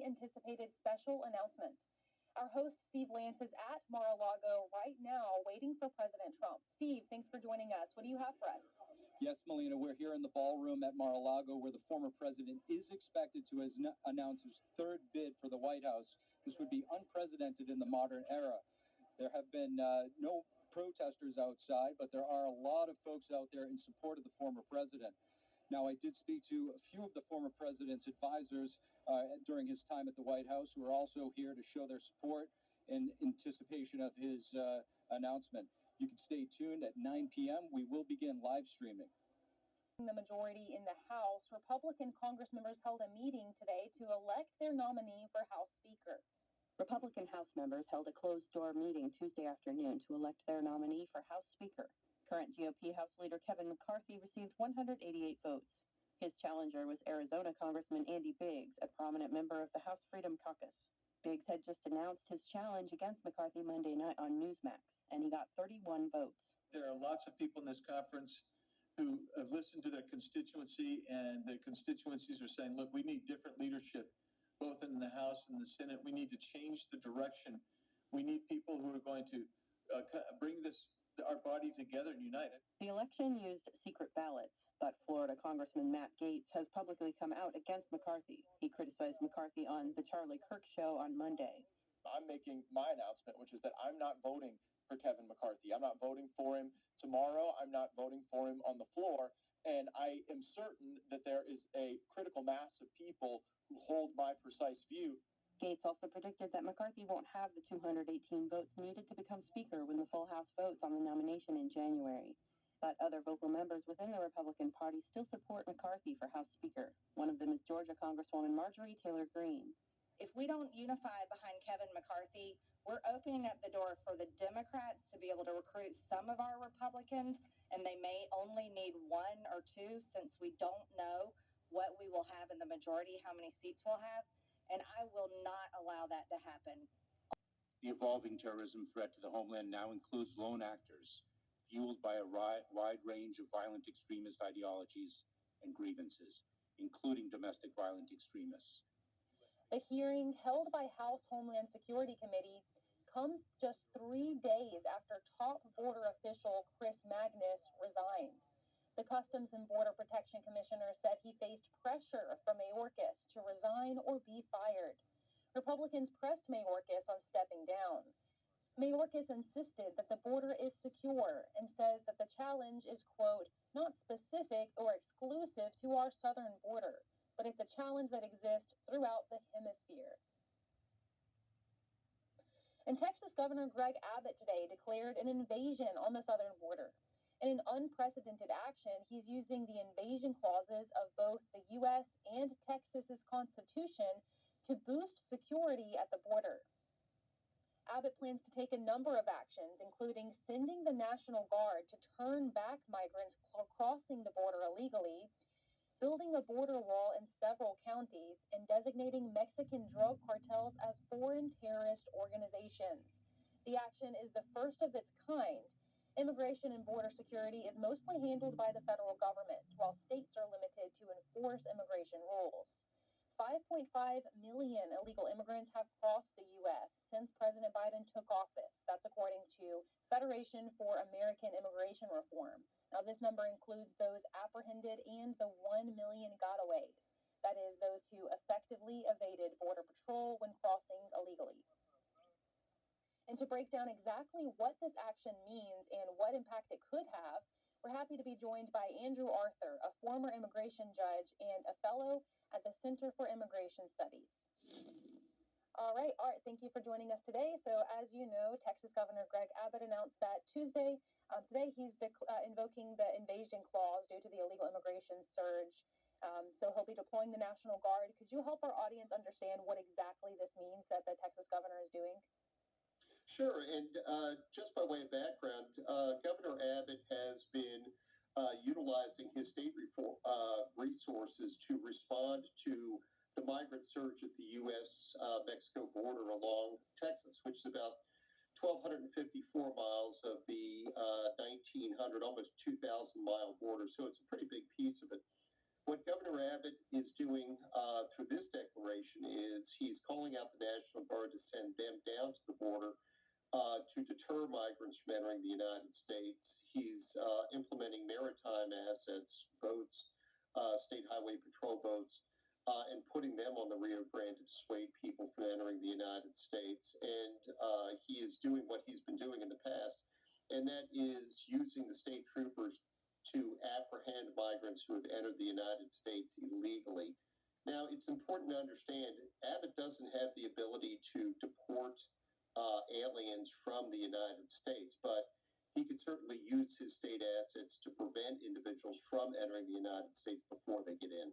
highly anticipated special announcement. Our host, Steve Lance, is at Mar-a-Lago right now waiting for President Trump. Steve, thanks for joining us. What do you have for us? Yes, Melina, we're here in the ballroom at Mar-a-Lago where the former president is expected to announce his third bid for the White House. This would be unprecedented in the modern era. There have been no protesters outside, but there are a lot of folks out there in support of the former president. Now, I did speak to a few of the former president's advisors during his time at the White House who are also here to show their support in anticipation of his announcement. You can stay tuned at 9 p.m. We will begin live streaming. The majority in the House, Republican Congress members held a meeting today to elect their nominee for House Speaker. Republican House members held a closed-door meeting Tuesday afternoon to elect their nominee for House Speaker. Current GOP House Leader Kevin McCarthy received 188 votes. His challenger was Arizona Congressman Andy Biggs, a prominent member of the House Freedom Caucus. Biggs had just announced his challenge against McCarthy Monday night on Newsmax, and he got 31 votes. There are lots of people in this conference who have listened to their constituency, and the constituencies are saying, look, we need different leadership, both in the House and the Senate. We need to change the direction. We need people who are going to bring our body together and unite it. The election used secret ballots, but Florida Congressman Matt Gaetz has publicly come out against McCarthy. He criticized McCarthy on The Charlie Kirk Show on Monday. I'm making my announcement, which is that I'm not voting for Kevin McCarthy. I'm not voting for him tomorrow. I'm not voting for him on the floor. And I am certain that there is a critical mass of people who hold my precise view. Gaetz also predicted that McCarthy won't have the 218 votes needed to become Speaker when the full House votes on the nomination in January. But other vocal members within the Republican Party still support McCarthy for House Speaker. One of them is Georgia Congresswoman Marjorie Taylor Greene. If we don't unify behind Kevin McCarthy, we're opening up the door for the Democrats to be able to recruit some of our Republicans, and they may only need one or two since we don't know what we will have in the majority, how many seats we'll have, and I will not allow that to happen. The evolving terrorism threat to the homeland now includes lone actors, fueled by a wide range of violent extremist ideologies and grievances, including domestic violent extremists. The hearing held by House Homeland Security Committee comes just 3 days after top border official Chris Magnus resigned. The Customs and Border Protection Commissioner said he faced pressure from Mayorkas to resign or be fired. Republicans pressed Mayorkas on stepping down. Mayorkas insisted that the border is secure and says that the challenge is, quote, not specific or exclusive to our southern border, but it's a challenge that exists throughout the hemisphere. And Texas Governor Greg Abbott today declared an invasion on the southern border. In an unprecedented action, he's using the invasion clauses of both the U.S. and Texas's Constitution to boost security at the border. Abbott plans to take a number of actions, including sending the National Guard to turn back migrants crossing the border illegally, building a border wall in several counties, and designating Mexican drug cartels as foreign terrorist organizations. The action is the first of its kind. Immigration and border security is mostly handled by the federal government, while states are limited to enforce immigration rules. 5.5 million illegal immigrants have crossed the U.S. since President Biden took office. That's according to Federation for American Immigration Reform. Now, this number includes those apprehended and the 1 million gotaways. That is, those who effectively evaded Border Patrol when crossing illegally. And to break down exactly what this action means and what impact it could have, we're happy to be joined by Andrew Arthur, a former immigration judge and a fellow at the Center for Immigration Studies. All right, Art, thank you for joining us today. So as you know, Texas Governor Greg Abbott announced that Tuesday, today he's invoking the invasion clause due to the illegal immigration surge. So he'll be deploying the National Guard. Could you help our audience understand what exactly this means that the Texas governor is doing? Sure, and just by way of background, Governor Abbott has been utilizing his state resources to respond to the migrant surge at the U.S.-Mexico border along Texas, which is about 1,254 miles of the 1,900, almost 2,000-mile border. So it's a pretty big piece of it. What Governor Abbott is doing through this declaration is he's calling out the National Guard to send them down to the border to deter migrants from entering the United States. He's implementing maritime assets, boats, state highway patrol boats, and putting them on the Rio Grande to dissuade people from entering the United States. And he is doing what he's been doing in the past, and that is using the state troopers to apprehend migrants who have entered the United States illegally. Now, it's important to understand Abbott doesn't have the ability to deport aliens from the United States, but he could certainly use his state assets to prevent individuals from entering the United States before they get in.